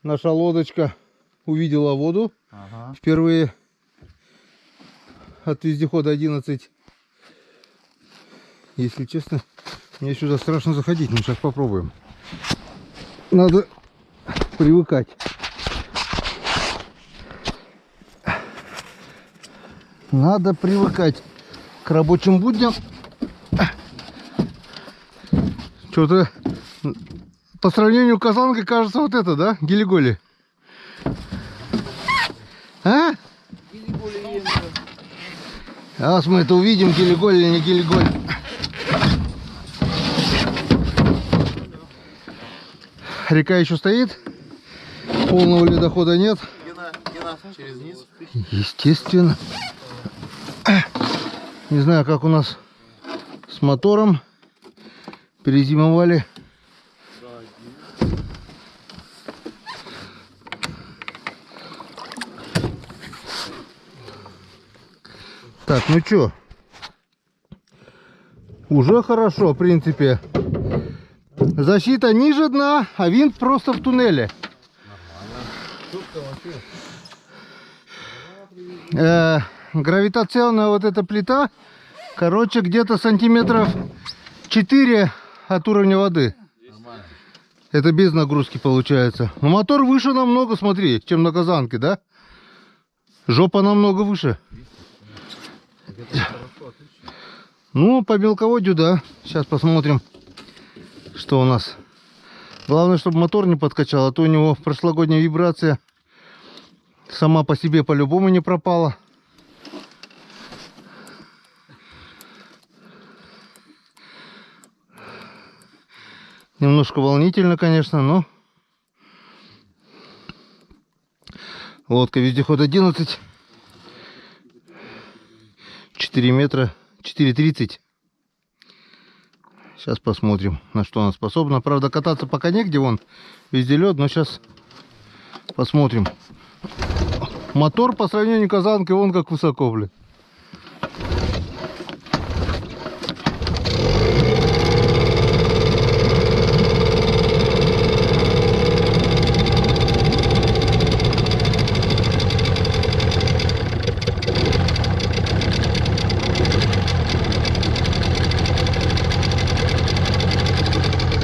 Наша лодочка увидела воду впервые от вездехода 11. Если честно, мне сюда страшно заходить, но сейчас попробуем. Надо привыкать. Надо привыкать к рабочим будням. Что-то по сравнению с Казанкой кажется вот это, да? Гелиголи. А? Сейчас мы это увидим, Гелиголь или не Гелиголь. Река еще стоит. Полного ледохода нет. Через низ. Естественно. Не знаю, как у нас с мотором. Перезимовали. Так, ну чё? Уже хорошо, в принципе. Защита ниже дна, а винт просто в туннеле. Гравитационная вот эта плита, короче, где-то сантиметров 4 от уровня воды. Это без нагрузки получается. Но мотор выше намного, смотри, чем на Казанке, да? Жопа намного выше. Ну, по мелководью, да. Сейчас посмотрим, что у нас. Главное, чтобы мотор не подкачал, а то у него прошлогодняя вибрация сама по себе по-любому не пропала. Немножко волнительно, конечно, но лодка вездеход 11, 4 метра, 4,30. Сейчас посмотрим, на что она способна. Правда, кататься пока негде, вон везде лед, но сейчас посмотрим. Мотор по сравнению с Казанкой, вон как высоко, блин.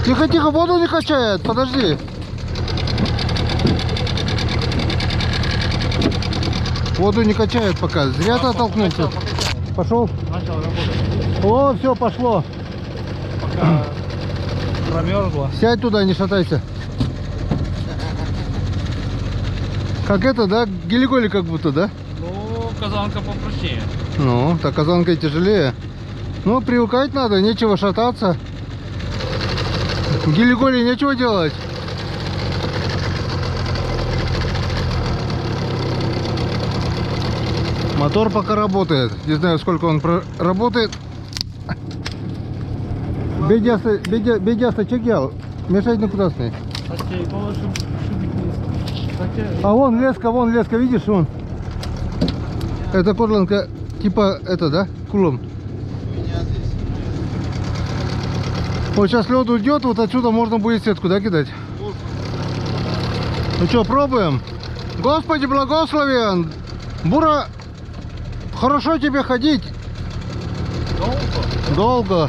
Тихо, тихо, воду не качает, подожди. Воду не качает пока, зря ты оттолкнулся. Пошел? Начал работать. О, все, пошло. Пока промерзло. Сядь туда, не шатайся. Как это, да? Гелиголи как будто, да? Ну, Казанка попрочнее. Ну, так Казанка и тяжелее. Ну, привыкать надо, нечего шататься. Гелиголи нечего делать. Мотор пока работает. Не знаю, сколько он работает. Бедяста чекял. Мешать никуда с ней. А вон леска, видишь, вон. Это кодланка, типа это, да? Кулом. Вот сейчас лед уйдет, вот отсюда можно будет сетку, да, кидать? Ну что, пробуем? Господи благословен! Бура, хорошо тебе ходить. Долго.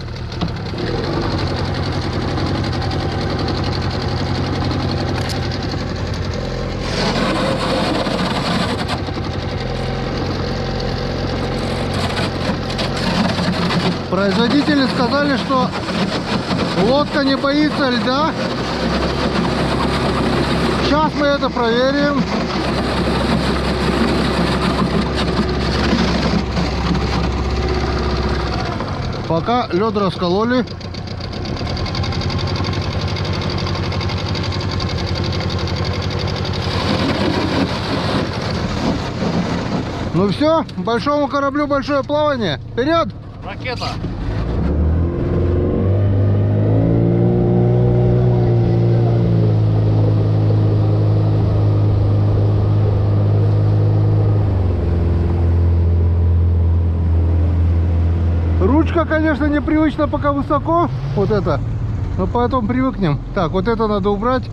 Производители сказали, что лодка не боится льда. Сейчас мы это проверим. Пока лед раскололи. Ну все, большому кораблю большое плавание. Вперед! Ракета! Ручка, конечно, непривычно пока высоко. Вот это. Но потом привыкнем. Так, вот это надо убрать.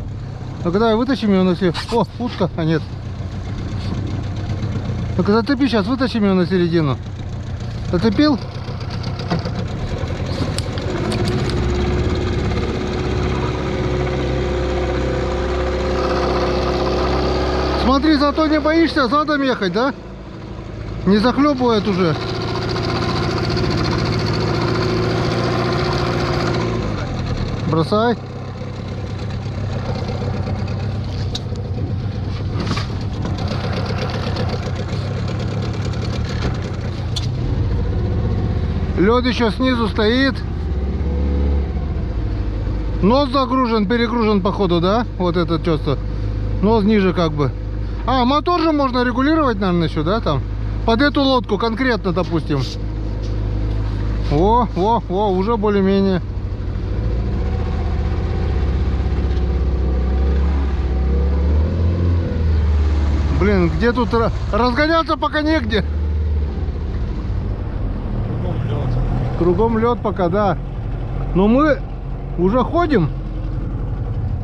Ну когда вытащим ее на середину. О, утка, а нет. Ну-ка зацепи, сейчас вытащим ее на середину. Зацепил? Смотри, зато не боишься задом ехать, да? Не захлебывает уже. Бросай. Лед еще снизу стоит. Нос загружен, перегружен походу, да? Вот этот что-то. Нос ниже как бы. А, мотор же можно регулировать, наверное, еще, да, там? Под эту лодку конкретно, допустим. О, уже более-менее. Блин, где тут разгоняться пока негде. Кругом лед пока, да. Но мы уже ходим.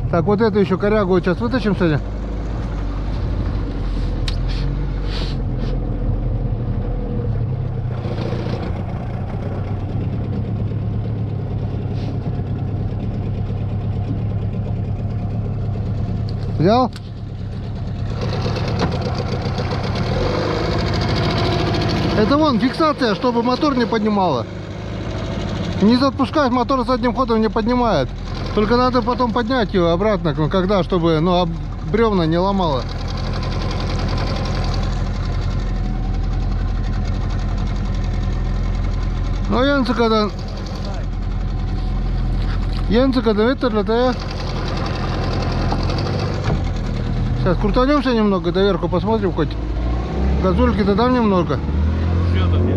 Так, вот эту еще корягу вот сейчас вытащим, Саня. Взял? Это вон фиксация, чтобы мотор не поднимало. Не отпускать, мотор задним ходом не поднимает. Только надо потом поднять его обратно, когда, чтобы, ну, бревна не ломало. Ну, Янцика, это для тебя. Сейчас крутанемся немного, доверху посмотрим хоть. Газульки-то дам немного. Что-то мне.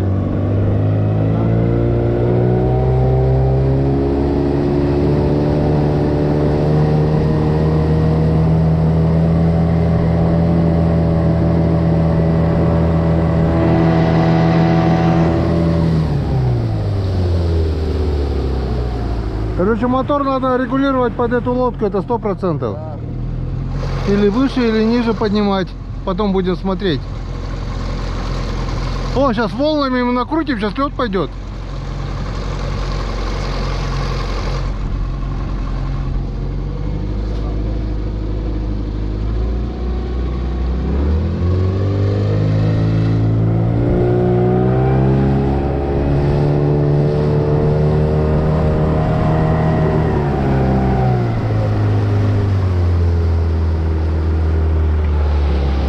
Короче, мотор надо регулировать под эту лодку, это 100%. Или выше, или ниже поднимать. Потом будем смотреть. О, сейчас волнами мы накрутим, сейчас лед пойдет.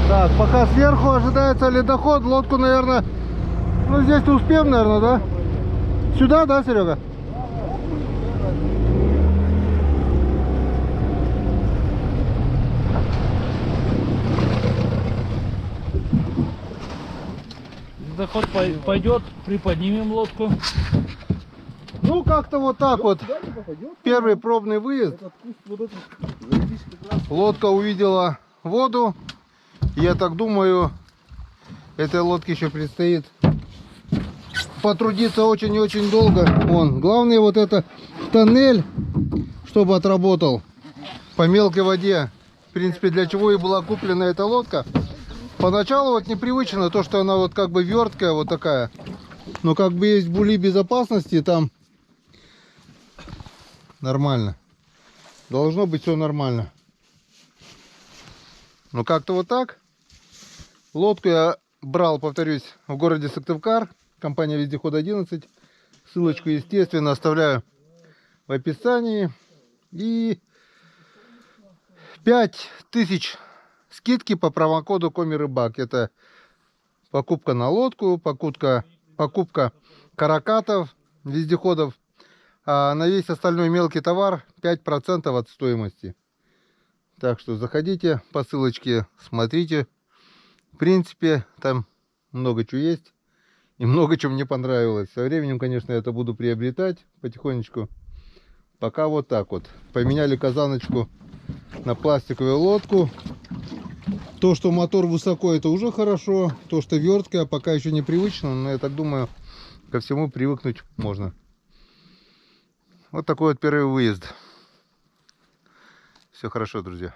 Так, пока сверху ожидается ледоход, лодку, наверное, ну здесь успеем, наверное, да? Сюда, да, Серега? Заход пойдет, приподнимем лодку. Ну, как-то вот так вот. Первый пробный выезд. Лодка увидела воду. Я так думаю, этой лодке еще предстоит потрудиться очень и очень долго. Вон, главное вот это тоннель, чтобы отработал по мелкой воде. В принципе, для чего и была куплена эта лодка. Поначалу вот непривычно то, что она вот как бы верткая вот такая. Но как бы есть були безопасности, там нормально. Должно быть все нормально. Ну как-то вот так. Лодку я брал, повторюсь, в городе Сыктывкар. Компания Вездеход 11. Ссылочку, естественно, оставляю в описании. И 5000 скидки по промокоду Коми-Рыбак. Это покупка на лодку, покупка каракатов, вездеходов. А на весь остальной мелкий товар 5% от стоимости. Так что заходите по ссылочке, смотрите. В принципе, там много чего есть. И много чего мне понравилось. Со временем, конечно, я это буду приобретать потихонечку. Пока вот так вот. Поменяли казаночку на пластиковую лодку. То, что мотор высоко, это уже хорошо. То, что верткая, пока еще непривычно. Но я так думаю, ко всему привыкнуть можно. Вот такой вот первый выезд. Все хорошо, друзья.